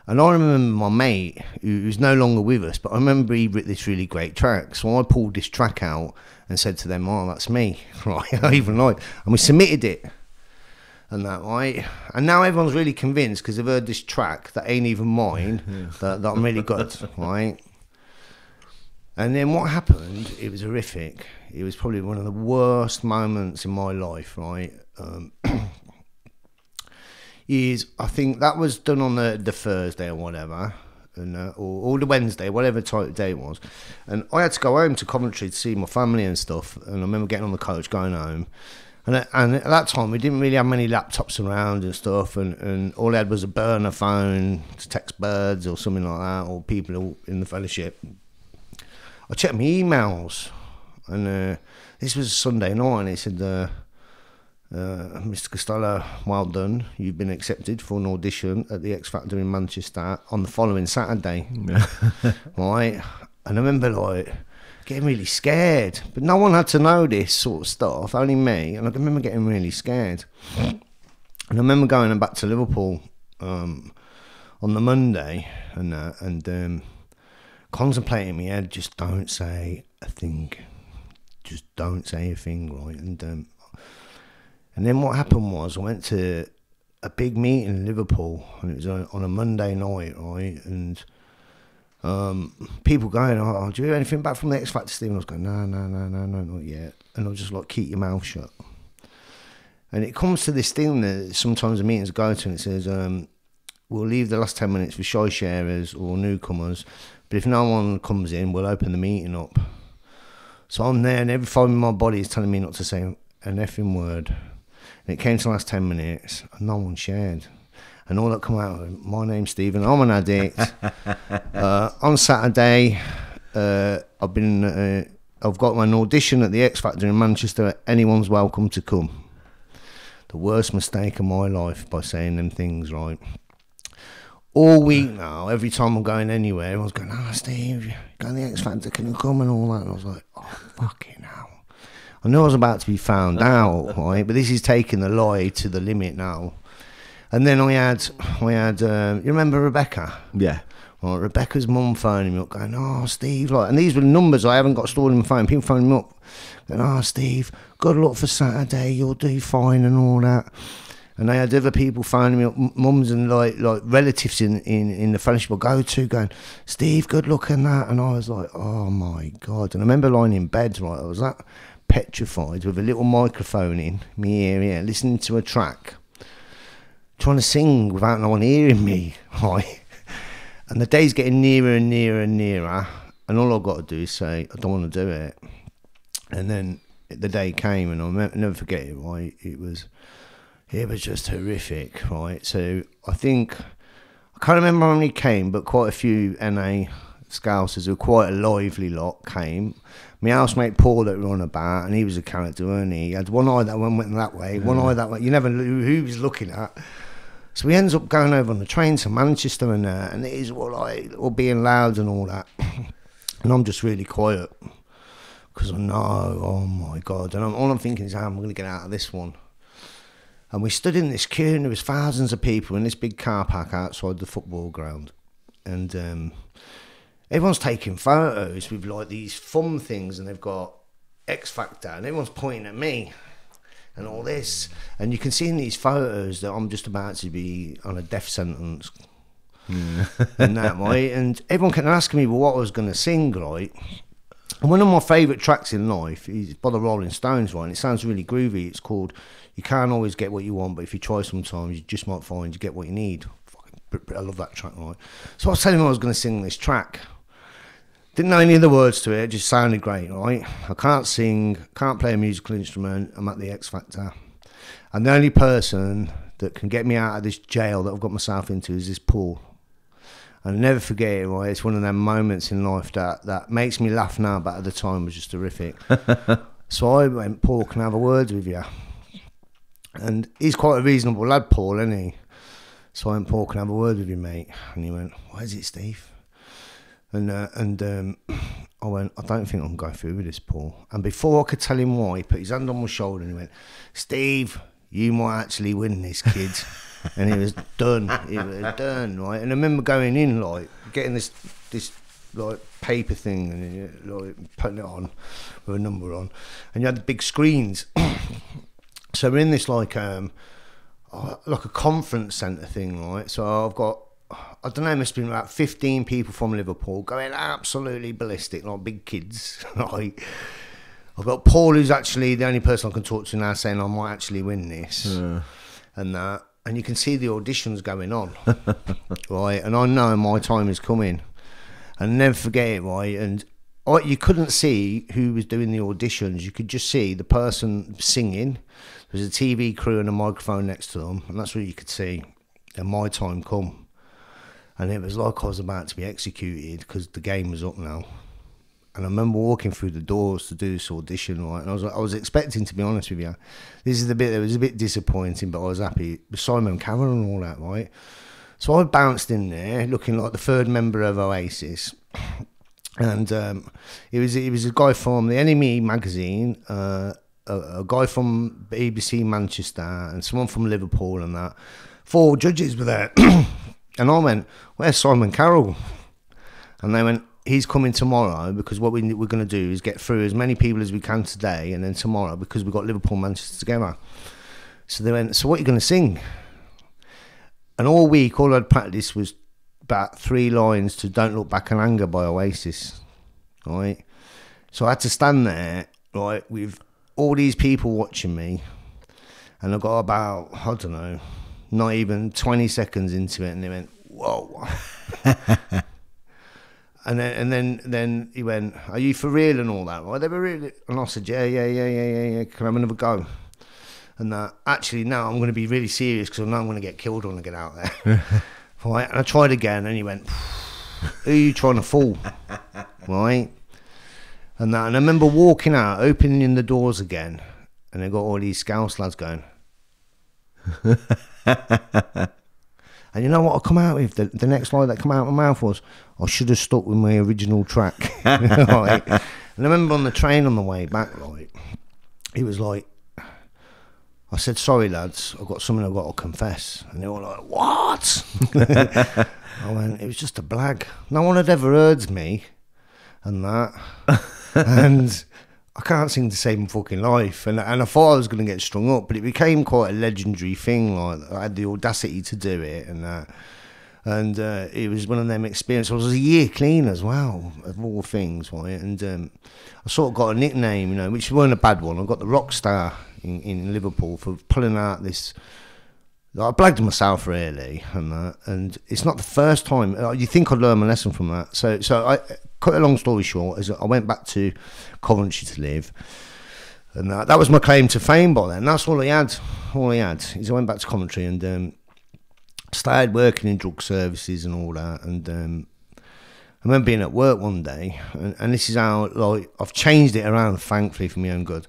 And I remember my mate, who's no longer with us, but I remember he wrote this really great track. So I pulled this track out and said to them, oh, that's me, right? I even like, and we submitted it. And that, right? And now everyone's really convinced because they've heard this track that ain't even mine, that I'm really good, right? And then what happened, it was horrific. It was probably one of the worst moments in my life, right? I think that was done on the Thursday or whatever, and or the Wednesday, whatever type of day it was. And I had to go home to Coventry to see my family and stuff. And I remember getting on the coach, going home. And at that time, we didn't really have many laptops around and stuff, and all I had was a burner phone to text birds or something like that, or people in the fellowship. I checked my emails, and this was a Sunday night, and he said, Mr. Costello, well done, you've been accepted for an audition at the X Factor in Manchester on the following Saturday. Right? And I remember, like, getting really scared, but no one had to know this sort of stuff, only me. And I remember getting really scared. And I remember going back to Liverpool on the Monday and contemplating in my head, just don't say a thing, just don't say a thing, right? And then what happened was I went to a big meeting in Liverpool, and it was on a Monday night, right? And people going, oh, do you hear anything back from the X Factor, Steve? And I was going, no, not yet. And I was just like, keep your mouth shut. And it comes to this thing that sometimes the meetings go to, and it says, we'll leave the last 10 minutes for shy sharers or newcomers, but if no one comes in, we'll open the meeting up. So I'm there, and every fibre in my body is telling me not to say an effing word. And it came to the last 10 minutes, and no one shared. And all that come out of it, my name's Stephen, I'm an addict. On Saturday, I've got an audition at the X Factor in Manchester. Anyone's welcome to come. The worst mistake of my life by saying them things, right? All week now, every time I'm going anywhere, everyone's going, Steve, you're going to the X Factor, can you come and all that? And I was like, oh, fucking hell. I knew I was about to be found out, right? But this is taking the lie to the limit now. And then I had, you remember Rebecca? Yeah. Well, Rebecca's mum phoning me up, going, oh, Steve, like, and these were numbers I haven't got stored in my phone. People phoning me up, going, oh, Steve, good luck for Saturday, you'll do fine and all that. And they had other people phoning me up, mums and like relatives in the fellowship I go to, going, Steve, good luck and that. And I was like, oh my God. And I remember lying in bed, right, I was that petrified with a little microphone in my ear, listening to a track, trying to sing without no one hearing me, right? And the day's getting nearer and nearer and nearer, and all I've got to do is say, I don't want to do it. And then the day came, and I'll never forget it, right? It was just horrific, right? So I think, I can't remember how many came, but quite a few NA Scousers, who were quite a lively lot, came. My housemate Paul that we were on about, and he was a character, wasn't he? He had one eye that went that way, one eye that way. You never knew who he was looking at. So we ends up going over on the train to Manchester and it is all being loud and all that. And I'm just really quiet because I know, oh my God. And all I'm thinking is, I'm going to get out of this one. And we stood in this queue, and there was thousands of people in this big car park outside the football ground. And everyone's taking photos with like these fun things, and they've got X Factor, and everyone's pointing at me and all this. And you can see in these photos that I'm just about to be on a death sentence. And that, right? And everyone kept asking me what I was going to sing, right? And one of my favourite tracks in life is by the Rolling Stones, right? And it sounds really groovy. It's called You Can't Always Get What You Want, but if you try sometimes, you just might find you get what you need. I love that track, right? So I was telling him I was going to sing this track. Didn't know any of the words to it, just sounded great, right? I can't sing, can't play a musical instrument, I'm at the X Factor. And the only person that can get me out of this jail that I've got myself into is this Paul. And I'll never forget it, right? It's one of them moments in life that makes me laugh now, but at the time was just horrific. So I went, Paul, can I have a word with you? And he's quite a reasonable lad, Paul, isn't he? So I went, Paul, can I have a word with you, mate? And he went, what is it, Steve? And I went, I don't think I can go through with this, Paul. And before I could tell him why, he put his hand on my shoulder and he went, Steve, you might actually win this, kid. And he was done. He was done, right? And I remember going in, like, getting this like paper thing and like putting it on with a number on, and you had the big screens. So we're in this like a conference centre thing, right? So I've got, I don't know, it must have been about 15 people from Liverpool going absolutely ballistic, like big kids. Like, I've got Paul, who's actually the only person I can talk to now, saying I might actually win this, and that. And you can see the auditions going on, right? And I know my time is coming. And never forget it, right? And you couldn't see who was doing the auditions. You could just see the person singing. There was a TV crew and a microphone next to them, and that's what you could see. And my time come. And it was like I was about to be executed because the game was up now. And I remember walking through the doors to do this audition, right? And I was expecting, to be honest with you, this is the bit that was a bit disappointing, but I was happy. It was Simon Cowell and all that, right? So I bounced in there, looking like the third member of Oasis, and it was a guy from the Enemy magazine, a guy from BBC Manchester, and someone from Liverpool, and that. 4 judges were there, and I went, "Where's Simon Carroll?" And they went, he's coming tomorrow because what we're going to do is get through as many people as we can today, and then tomorrow, because we've got Liverpool Manchester together. So they went, so what are you going to sing? And all week, all I'd practiced was about 3 lines to Don't Look Back in Anger by Oasis, right? So I had to stand there, right, with all these people watching me, and I got about, I don't know, not even 20 seconds into it, and they went, whoa. then he went, "Are you for real and all that?" Right? They were really, and I said, "Yeah. Can I have another go?" And that actually now I'm going to be really serious because I know I'm going to get killed when I get out there. Right? And I tried again, and he went, "Who are you trying to fool?" Right? And I remember walking out, opening the doors again, and they got all these Scouse lads going. And you know what I come out with? The next line that come out of my mouth was, "I should have stuck with my original track." Right? And I remember on the train on the way back, right, he was like, I said, "Sorry lads, I've got something I've got to confess." And they were like, "What?" I went, "It was just a blag. No one had ever heard me and that." And I can't sing to save my fucking life. And I thought I was going to get strung up, but it became quite a legendary thing. Like, I had the audacity to do it and that. And it was one of them experiences. I was a year clean as well, of all things, right? And I sort of got a nickname, you know, which weren't a bad one. I got the rock star in Liverpool for pulling out this. I blagged myself really, and it's not the first time. You think I'd learn my lesson from that. So I cut a long story short, is I went back to Coventry to live, and that was my claim to fame by then. That's all I had. All I had is I went back to Coventry and started working in drug services and all that. And I remember being at work one day, and this is how, like, I've changed it around, thankfully, for my own good.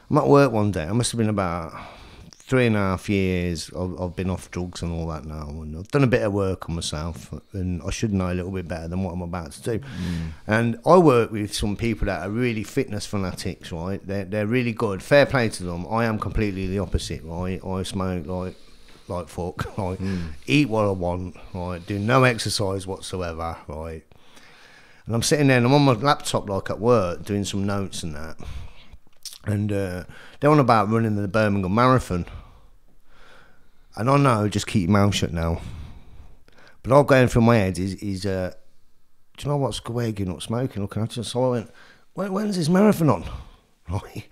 I'm at work one day. I must have been about 3.5 years. I've been off drugs and all that now, and I've done a bit of work on myself, and I should know a little bit better than what I'm about to do. And I work with some people that are really fitness fanatics, right? They're really good. Fair play to them. I am completely the opposite, right? I smoke like fuck, like eat what I want, right? Do no exercise whatsoever, right? And I'm sitting there and I'm on my laptop, like at work, doing some notes and that. And they're on about running the Birmingham Marathon. And I know, just keep your mouth shut now. But all going through my head is do you know what's the way you're not smoking? Looking at you. So I went, when's this marathon on? Right.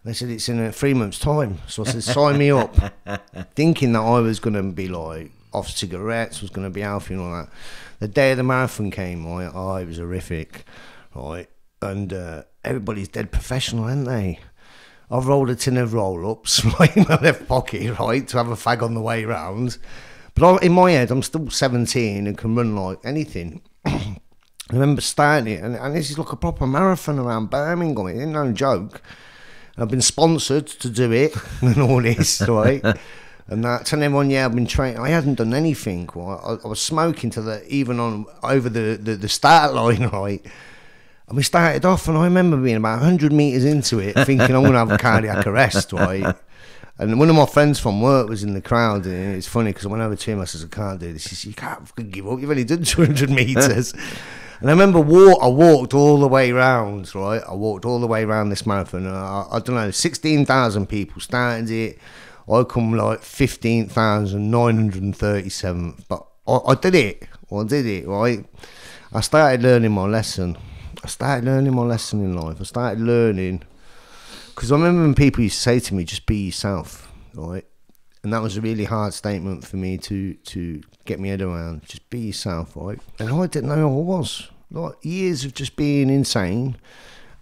They said it's in 3 months' time. So I said, sign me up. Thinking that I was going to be like off cigarettes, was going to be healthy and all that. The day of the marathon came, right? Oh, it was horrific. Right. And everybody's dead professional, aren't they? I've rolled a tin of roll-ups right in my left pocket, right, to have a fag on the way round. But in my head, I'm still 17 and can run like anything. I remember starting it, and this is like a proper marathon around Birmingham. It ain't no joke. I've been sponsored to do it and all this, right? And that, telling everyone, yeah, I've been training. I hadn't done anything. Right? I was smoking even over the start line, right? And we started off, and I remember being about 100 metres into it, thinking I'm going to have a cardiac arrest, right? And one of my friends from work was in the crowd, and it's funny because I went over to him, I said, "I can't do this." He said, "You can't fucking give up, you've only done 200 metres. And I remember I walked all the way round, right? I walked all the way around this marathon, and I don't know, 16,000 people started it. I come like 15,937, but I did it. I did it, right? I started learning my lesson. in life. I started learning, because I remember when people used to say to me, just be yourself, right? And that was a really hard statement for me to get my head around. Just be yourself, right? And I didn't know who I was. Like, years of just being insane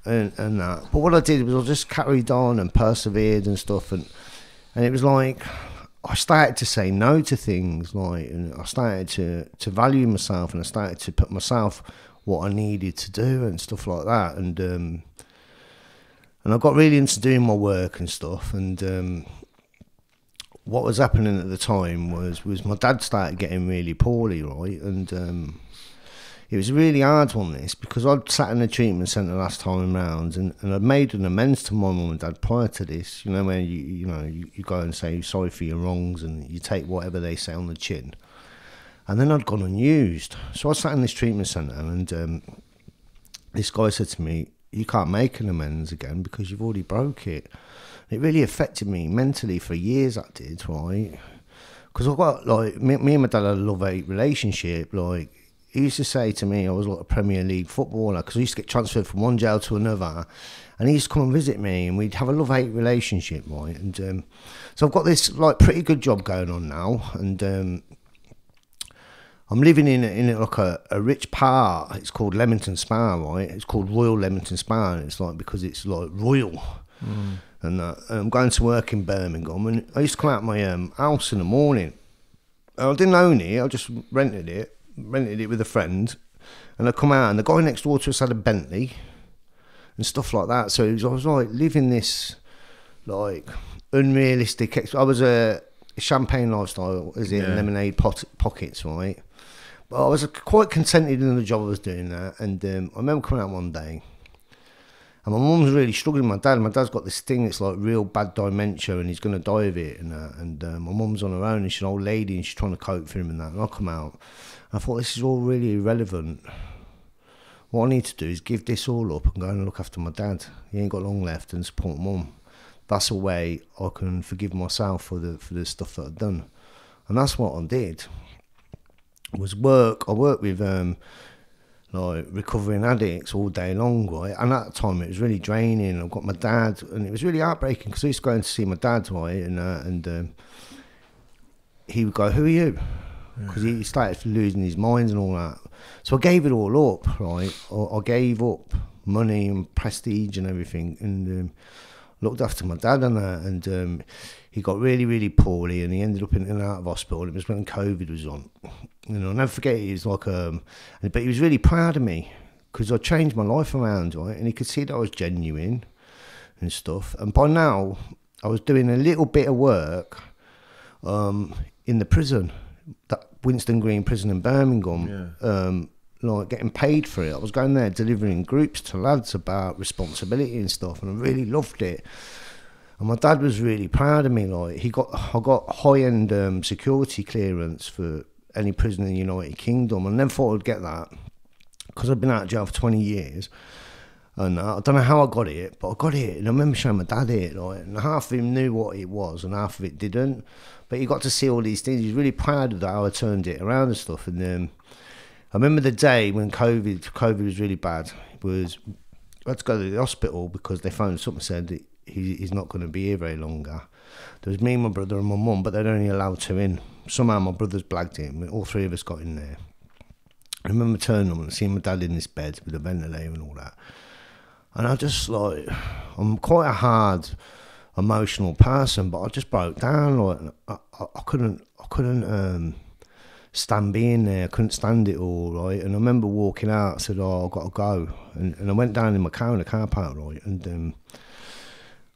and that. But what I did was I just carried on and persevered and stuff. And it was like, I started to say no to things, like, and I started to value myself, and I started to put myself what I needed to do and stuff like that. And I got really into doing my work and stuff. And what was happening at the time was my dad started getting really poorly, right? And it was a really hard one, this, because I'd sat in a treatment centre last time round, and I'd made an amends to my mum and dad prior to this. You know, where you go and say sorry for your wrongs, and you take whatever they say on the chin. And then I'd gone unused. So I sat in this treatment centre, and this guy said to me, "You can't make an amends again because you've already broke it." It really affected me mentally for years, that did, right? Because I've got, like, me and my dad had a love-hate relationship. Like, he used to say to me I was like a Premier League footballer, because I used to get transferred from one jail to another, and he used to come and visit me, and we'd have a love-hate relationship, right? And so I've got this, like, pretty good job going on now, and I'm living in like a rich part. It's called Leamington Spa, right? It's called Royal Leamington Spa, and it's like because it's like royal. And I'm going to work in Birmingham, and I used to come out of my house in the morning. I didn't own it. I just rented it with a friend, and I come out, and the guy next door to us had a Bentley and stuff like that. So I was like living this like unrealistic. I was a champagne lifestyle, as in lemonade pockets, right? But I was quite contented in the job I was doing that, and I remember coming out one day, and my mum's really struggling with my dad. My dad's got this thing, it's like real bad dementia, and he's going to die of it, and my mum's on her own, and she's an old lady, and she's trying to cope for him and that, and I come out, and I thought, this is all really irrelevant. What I need to do is give this all up and go and look after my dad. He ain't got long left, and support mum. That's a way I can forgive myself for the stuff that I've done. And that's what I did. Was work. I worked with like recovering addicts all day long, right? And at the time it was really draining. I've got my dad, and it was really heartbreaking because I used to go in to see my dad, right? And he would go, "Who are you?" Because he started losing his mind and all that. So I gave it all up, right? I gave up money and prestige and everything, and looked after my dad and that, and he got really, really poorly, and he ended up in and out of hospital. It was when COVID was on. You know, I'll never forget it. He was like, but he was really proud of me because I changed my life around, right? And he could see that I was genuine and stuff. And by now, I was doing a little bit of work in the prison, that Winston Green prison in Birmingham. Like getting paid for it. I was going there delivering groups to lads about responsibility and stuff, and I really loved it. And my dad was really proud of me. Like I got high-end security clearance for any prison in the United Kingdom. I never thought I'd get that because I'd been out of jail for 20 years. And I don't know how I got it, but I got it. And I remember showing my dad it, like, and half of him knew what it was and half of it didn't. But he got to see all these things. He was really proud of that, how I turned it around and stuff. And I remember the day when COVID was really bad. I had to go to the hospital because they phoned us up and said that he's not going to be here very longer. There was me, my brother and my mum, but they'd only allowed 2 in. Somehow my brothers blagged it, all 3 of us got in there. I remember turning on and seeing my dad in this bed with a ventilator and all that. And I just like, I'm quite a hard, emotional person, but I just broke down. Like I couldn't stand being there. I couldn't stand it all, right? And I remember walking out, I said, "Oh, I've got to go." And I went down in my car in the car park, right? And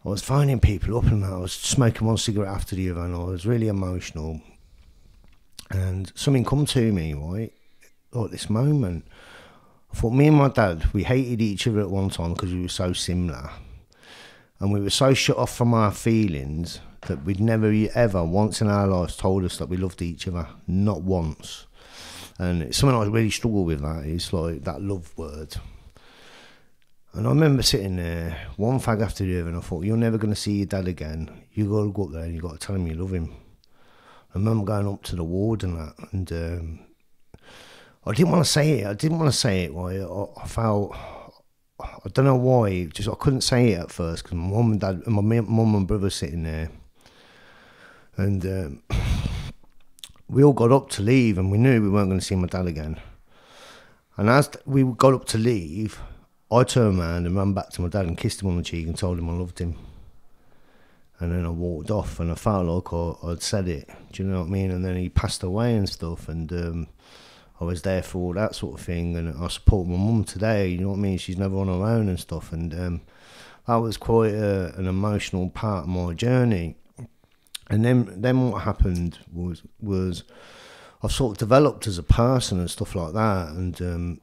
I was phoning people up, and I was smoking one cigarette after the other, and I was really emotional. And something come to me, right? Like this moment. I thought, me and my dad, we hated each other at one time because we were so similar. And we were so shut off from our feelings that we'd never ever once in our lives told us that we loved each other. Not once. And it's something I really struggle with, that is like that love word. And I remember sitting there, one fag after the other, and I thought, you're never going to see your dad again. You got to go up there and you got to tell him you love him. I remember going up to the ward and that, and I didn't want to say it. Right? I felt, I don't know why, just I couldn't say it at first because my mum and dad, and my mum and brother sitting there, and we all got up to leave, and we knew we weren't going to see my dad again. And as we got up to leave, I turned around and ran back to my dad and kissed him on the cheek and told him I loved him. And then I walked off, and I felt like I'd said it. Do you know what I mean? And then he passed away and stuff, and I was there for all that sort of thing, and I support my mum today. You know what I mean? She's never on her own and stuff, and that was quite an emotional part of my journey. And then what happened was I sort of developed as a person and stuff like that, and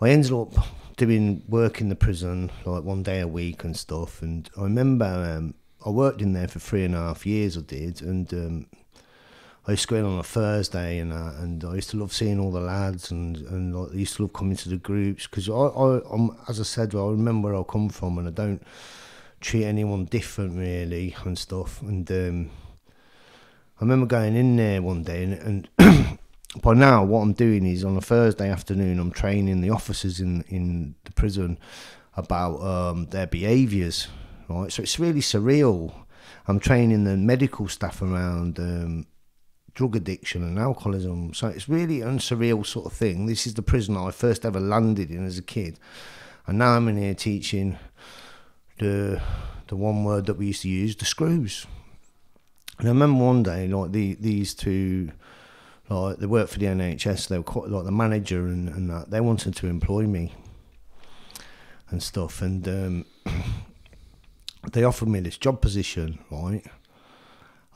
I ended up doing work in the prison like 1 day a week and stuff. And I remember I worked in there for 3.5 years. I did, and I used to go in on a Thursday, and I used to love seeing all the lads, and like, I used to love coming to the groups because I'm, as I said, I remember where I come from, and I don't treat anyone different really and stuff. And I remember going in there one day, and by now what I'm doing is on a Thursday afternoon I'm training the officers in the prison about their behaviours, right? So it's really surreal. I'm training the medical staff around drug addiction and alcoholism. So it's really an unsurreal sort of thing. This is the prison I first ever landed in as a kid. And now I'm in here teaching the one word that we used to use, the screws. And I remember one day, like these two, like they worked for the NHS, they were quite like the manager and that, they wanted to employ me and stuff. And they offered me this job position, right?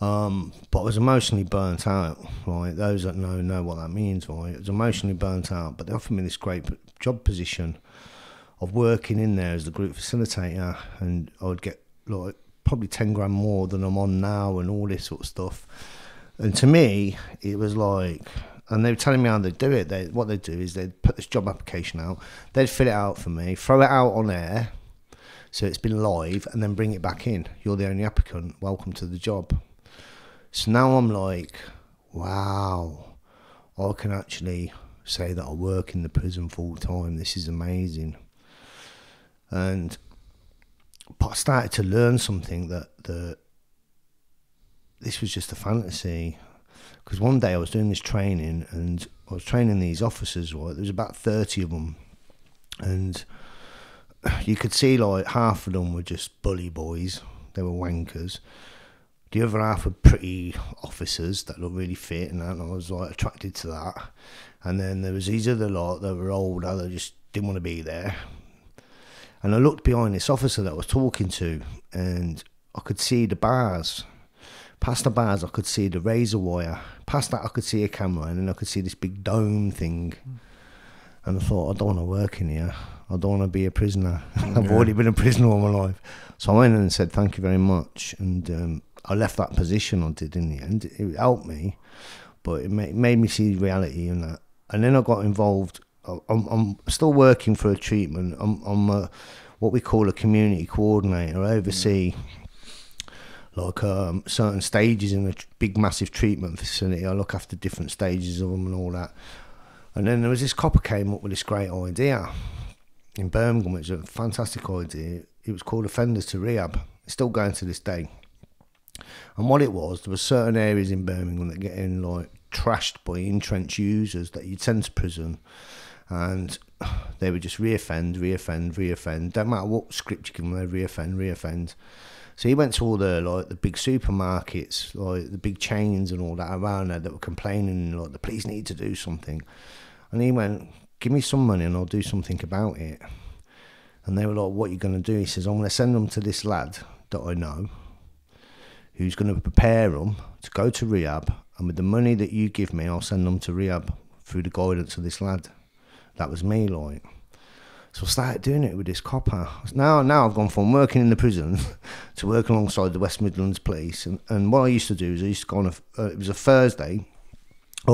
But I was emotionally burnt out, right? Those that know what that means, right? I was emotionally burnt out, but they offered me this great job position of working in there as the group facilitator, and I would get like probably 10 grand more than I'm on now and all this sort of stuff. And to me, it was like, and they were telling me how they do it. What they do is they'd put this job application out, they'd fill it out for me, throw it out on air, so it's been live, and then bring it back in. You're the only applicant, welcome to the job. So now I'm like, wow, I can actually say that I work in the prison full time. This is amazing. But I started to learn something that this was just a fantasy. Because one day I was doing this training, and I was training these officers, right? There was about 30 of them. And you could see like half of them were just bully boys. They were wankers. The other half were pretty officers that looked really fit, and I was like attracted to that. And then there was these other lot that were older that just didn't want to be there. And I looked behind this officer that I was talking to, and I could see the bars. Past the bars, I could see the razor wire. Past that, I could see a camera, and then I could see this big dome thing. And I thought, I don't want to work in here. I don't want to be a prisoner. I've already been a prisoner all my life. So I went in and said, thank you very much. And I left that position, I did in the end. It helped me, but it made me see reality in that. And then I got involved. I'm still working for a treatment. I'm what we call a community coordinator. I oversee like certain stages in a big massive treatment facility. I look after different stages of them and all that. And then there was this copper came up with this great idea in Birmingham. It was a fantastic idea. It was called Offenders to Rehab. It's still going to this day. And what it was, there were certain areas in Birmingham that get in like trashed by entrenched users that you'd send to prison, and they would just reoffend. Don't matter what script you give them, they'd reoffend. So he went to all the big supermarkets, like the big chains and all that around there that were complaining, like the police need to do something. And he went, give me some money and I'll do something about it. And they were like, what are you going to do? He says, I'm going to send them to this lad that I know, who's going to prepare them to go to rehab, and with the money that you give me, I'll send them to rehab through the guidance of this lad. That was me, like. So I started doing it with this copper. Now I've gone from working in the prison to working alongside the West Midlands Police. And what I used to do is I used to go on it was a Wednesday. I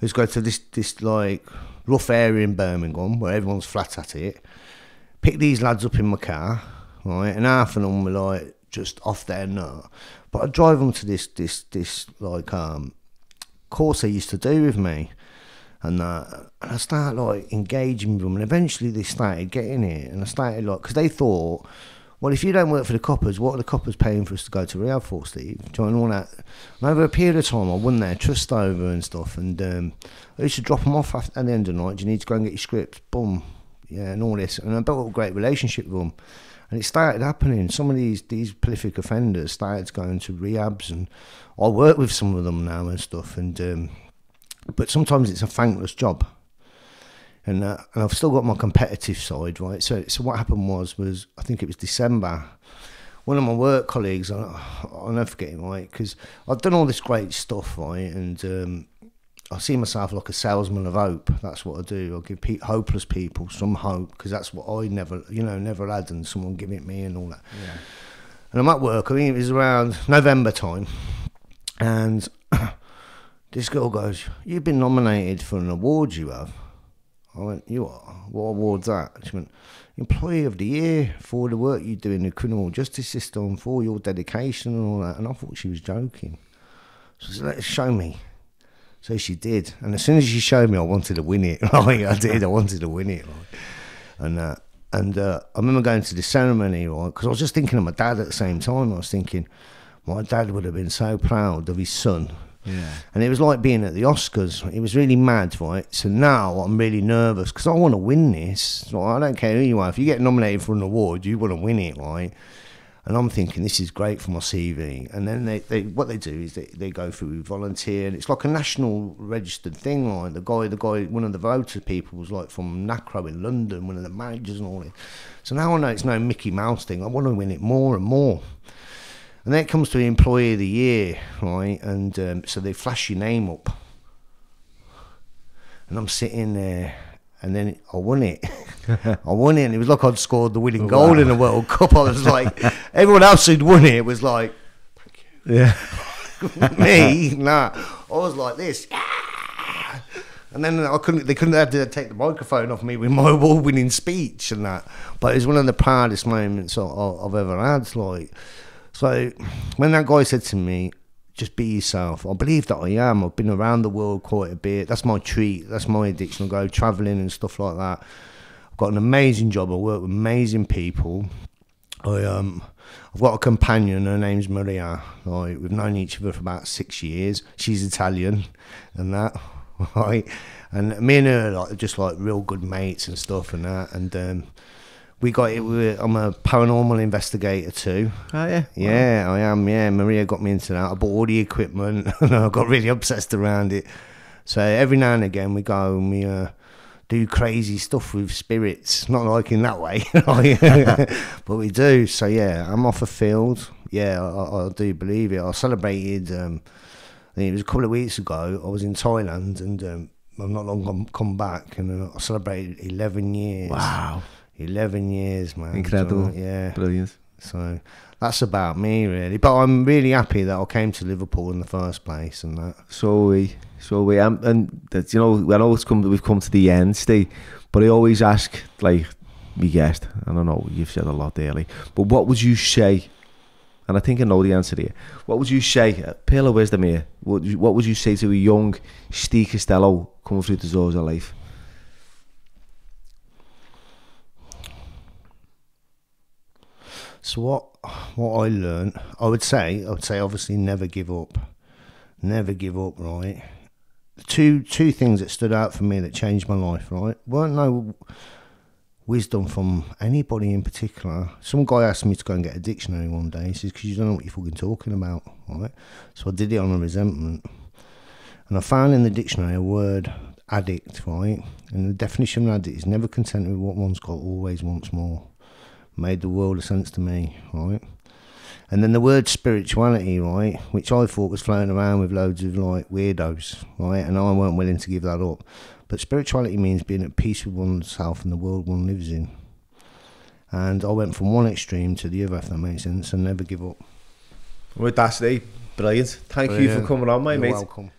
used to go to this like rough area in Birmingham where everyone's flat at it, pick these lads up in my car, right, and half of them were like just off their nut. But I'd drive them to this like course they used to do with me. And I started like engaging with them, and eventually they started getting it. And I started like, because they thought, well, if you don't work for the coppers, what are the coppers paying for us to go to rehab for, Steve? Do you know all that? And over a period of time, I won their trust over and stuff. And I used to drop them off at the end of the night. Do you need to go and get your script? Boom, yeah, and all this. And I built up a great relationship with them. And it started happening. Some of these prolific offenders started going to rehabs, and I work with some of them now and stuff. And but sometimes it's a thankless job, and I've still got my competitive side, right? So what happened was I think it was December. One of my work colleagues, I'll never forget him, right? Because I've done all this great stuff, right? And I see myself like a salesman of hope. That's what I do. I give hopeless people some hope, because that's what I never had, and someone give it me and all that. Yeah. And I'm at work. I think it was around November time, and this girl goes, "You've been nominated for an award, you have." I went, "You are? What award's that?" She went, "Employee of the Year for the work you do in the criminal justice system, for your dedication and all that." And I thought she was joking. So she said, "Let's show me." So she did. And as soon as she showed me, I wanted to win it. Right? I did. I wanted to win it. Right? And I remember going to the ceremony, right? Because I was just thinking of my dad at the same time. I was thinking, my dad would have been so proud of his son. Yeah. And it was like being at the Oscars. It was really mad, right? So now I'm really nervous because I want to win this. So I don't care who you are. If you get nominated for an award, you want to win it, right? And I'm thinking this is great for my CV. And then they what they do is they go through volunteer, and it's like a national registered thing. Like the guy, one of the voter people was like from NACRO in London, one of the managers and all that. So now I know it's no Mickey Mouse thing. I want to win it more and more. And then it comes to the Employee of the Year, right? And so they flash your name up. And I'm sitting there, and then I won it. I won it, and it was like I'd scored the winning goal in the World Cup. I was like, everyone else who'd won it was like, thank you. Yeah. Me, nah. I was like this. And then they couldn't have to take the microphone off me with my award-winning speech and that. But it was one of the proudest moments I've ever had, like. So when that guy said to me, just be yourself, I believe that I am. I've been around the world quite a bit. That's my treat. That's my addiction. I go travelling and stuff like that. I've got an amazing job. I work with amazing people. I've got a companion. Her name's Maria. Like, we've known each other for about 6 years. She's Italian and that. Right? And me and her are just like real good mates and stuff and that. And I'm a paranormal investigator too. Oh, yeah? Yeah, I am, yeah. Maria got me into that. I bought all the equipment and I got really obsessed around it. So every now and again we go and we do crazy stuff with spirits. Not like in that way, but we do. So yeah, I'm off a field. Yeah, I do believe it. I celebrated, I think it was a couple of weeks ago, I was in Thailand and I've not long come back and I celebrated 11 years. Wow. 11 years, man. Incredible. So, yeah. Brilliant. So that's about me, really. But I'm really happy that I came to Liverpool in the first place and that. So we, and that, you know, I know we've come to the end, Steve, but I always ask, like, me guest, and I know you've said a lot early, but what would you say, and I think I know the answer here, what would you say, pearl of wisdom here, what would you say to a young Ste Costello coming through the doors of life? So what I learned, I would say obviously never give up. Never give up, right? Two things that stood out for me that changed my life, right? Weren't no wisdom from anybody in particular. Some guy asked me to go and get a dictionary one day. He says, because you don't know what you're fucking talking about, right? So I did it on a resentment. And I found in the dictionary a word, addict, right? And the definition of an addict is never content with what one's got, always wants more. Made the world of sense to me, right? And then the word spirituality, right, which I thought was floating around with loads of like weirdos, right, and I weren't willing to give that up. But spirituality means being at peace with oneself and the world one lives in. And I went from one extreme to the other, if that makes sense, and never give up. With that, Steve, brilliant. Thank you for coming on, mate. You're welcome.